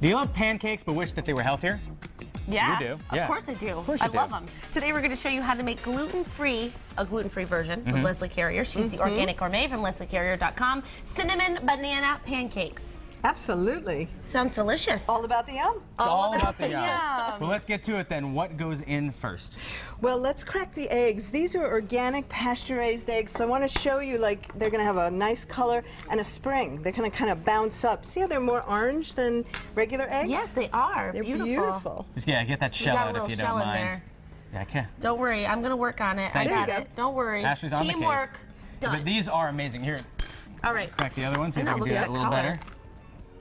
Do you love pancakes but wish that they were healthier? Yeah, you do. Of course I do. Of course you I love them. Today we're going to show you how to make gluten-free, a gluten-free version with Leslie Carrier. She's the organic gourmet from lesliecarrier.com. Cinnamon banana pancakes. Absolutely. Sounds delicious. All about the yum. It's all about the yum. yum. Well, let's get to it then. What goes in first? Well, let's crack the eggs. These are organic pasture-raised eggs, so I want to show you, like, they're going to have a nice color and a spring. They're going to kind of bounce up. See how they're more orange than regular eggs? Yes, they are. They're beautiful. beautiful. Just get that shell got a out little if you shell don't in mind. there. Yeah, I can. Don't worry, I'm going to work on it. I There got you go. it. Don't worry. Ashley's on the case. Teamwork. Done. But these are amazing. Here, All right. crack the other one. See if I know, can look do at that a that little color. better.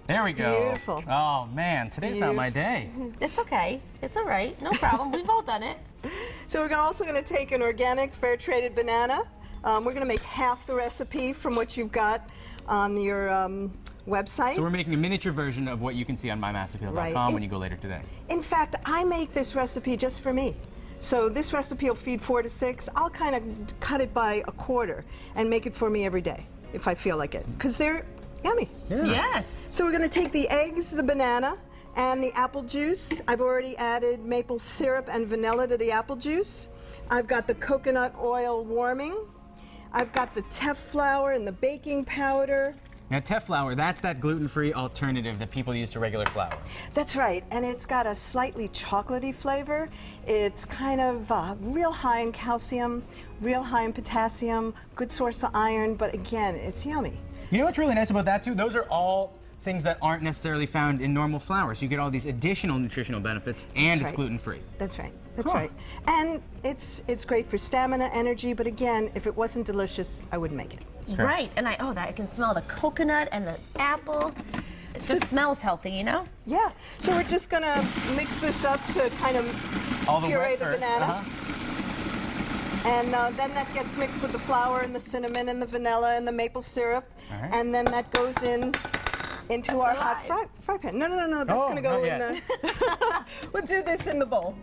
There we go. Beautiful. Oh man, today's not my day. It's okay. It's all right. No problem. We've all done it. So we're also going to take an organic, fair-traded banana. We're going to make half the recipe from what you've got on your website. So we're making a miniature version of what you can see on mymassappeal.com Right. when you go later today. In fact, I make this recipe just for me. So this recipe will feed 4 to 6. I'll kind of cut it by a quarter and make it for me every day if I feel like it, because they're yummy. Yeah. Yes. So we're going to take the eggs, the banana, and the apple juice. I've already added maple syrup and vanilla to the apple juice. I've got the coconut oil warming. I've got the teff flour and the baking powder. Now, teff flour, that's that gluten-free alternative that people use to regular flour. That's right, and it's got a slightly chocolatey flavor. It's kind of real high in calcium, real high in potassium, good source of iron, but again, it's yummy. You know what's really nice about that too? Those are all things that aren't necessarily found in normal flour. So you get all these additional nutritional benefits, and it's right. gluten-free. That's right. That's Huh. right. And it's great for stamina, energy, but again, if it wasn't delicious, I wouldn't make it. Sure. Right. And I can smell the coconut and the apple. It just smells healthy, you know? Yeah. So we're just gonna mix this up to kind of All the puree wet the first. banana. And then that gets mixed with the flour and the cinnamon and the vanilla and the maple syrup. All right. And then that goes into our hot fry pan. No, that's Oh, gonna go not in the... We'll do this in the bowl.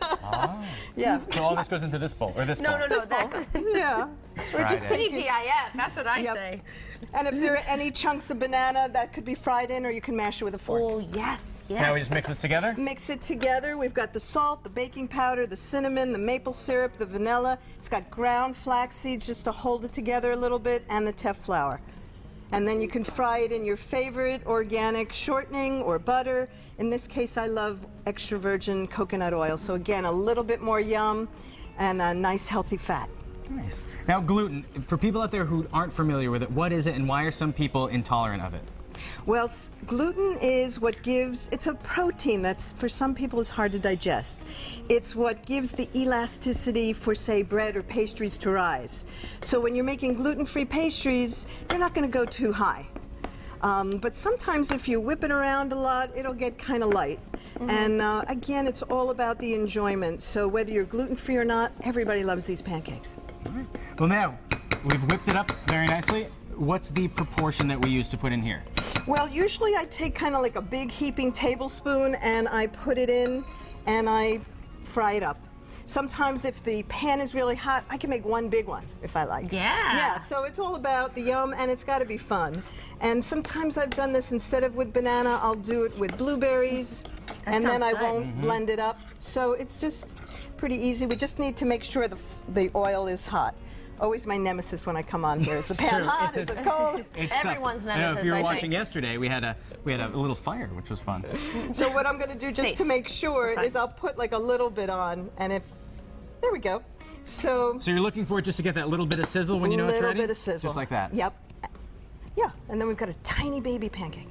Ah. Yeah. So all this goes into this bowl, or this bowl? No, that goes Yeah. We're just Fried egg. taking... TGIF. That's what I Yep. say. And if there are any chunks of banana, that could be fried in, or you can mash it with a fork. Oh, yes, yes. Now we just mix this together? Mix it together. We've got the salt, the baking powder, the cinnamon, the maple syrup, the vanilla. It's got ground flax seeds just to hold it together a little bit, and the teff flour. And then you can fry it in your favorite organic shortening or butter. In this case, I love extra virgin coconut oil. So again, a little bit more yum and a nice healthy fat. Nice. Now, gluten, for people out there who aren't familiar with it, what is it and why are some people intolerant of it? Well, gluten is what gives, it's a protein that's for some people is hard to digest. It's what gives the elasticity for, say, bread or pastries to rise. So when you're making gluten-free pastries, they're not going to go too high. But sometimes if you whip it around a lot, it'll get kind of light. And again, it's all about the enjoyment. So whether you're gluten-free or not, everybody loves these pancakes. All right. Well, now, we've whipped it up very nicely. What's the proportion that we use to put in here? Well, usually I take kind of like a big heaping tablespoon and I put it in and I fry it up. Sometimes if the pan is really hot, I can make one big one if I like. Yeah. Yeah, so it's all about the yum and it's got to be fun. And sometimes I've done this instead of with banana, I'll do it with blueberries and then sounds I good. won't blend it up. So it's just pretty easy. We just need to make sure the oil is hot. Always my nemesis when I come on here. Is the pan True. hot? Is it cold? It's Everyone's tough. I know, nemesis, if you were I watching think. yesterday, we had a little fire, which was fun. So what I'm going to do just Safe. to make sure Fine. is I'll put like a little bit on, and if there we go. So So you're looking for it just to get that little bit of sizzle when you know it's little ready? bit of sizzle. Just like that? Yep. Yeah, and then we've got a tiny baby pancake.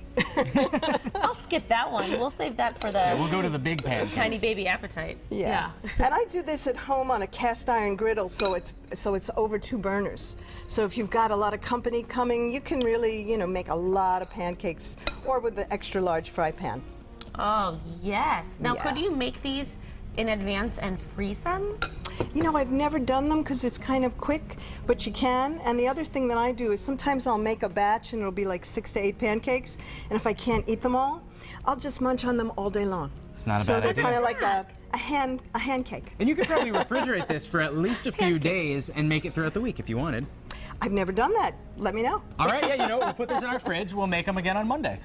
I'll skip that one. We'll save that for the We'll go to the big pan. tiny baby appetite. Yeah. And I do this at home on a cast iron griddle, so it's over 2 burners. So if you've got a lot of company coming, you can really, make a lot of pancakes, or with the extra large fry pan. Oh, yes. Now, Yeah. could you make these in advance and freeze them? I've never done them because it's kind of quick, but you can. And the other thing that I do is sometimes I'll make a batch and it'll be like 6 to 8 pancakes. And if I can't eat them all, I'll just munch on them all day long. It's not a So bad they're idea. kind of like a hand cake. And you could probably refrigerate this for at least a few days and make it throughout the week if you wanted. I've never done that. Let me know. All right, yeah, we'll put this in our fridge. We'll make them again on Monday.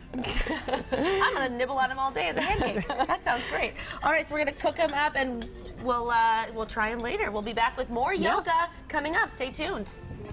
I'm gonna and nibble on them all day as a pancake. That sounds great. All right, so we're gonna cook them up, and we'll try them later. We'll be back with more yoga coming up. Stay tuned.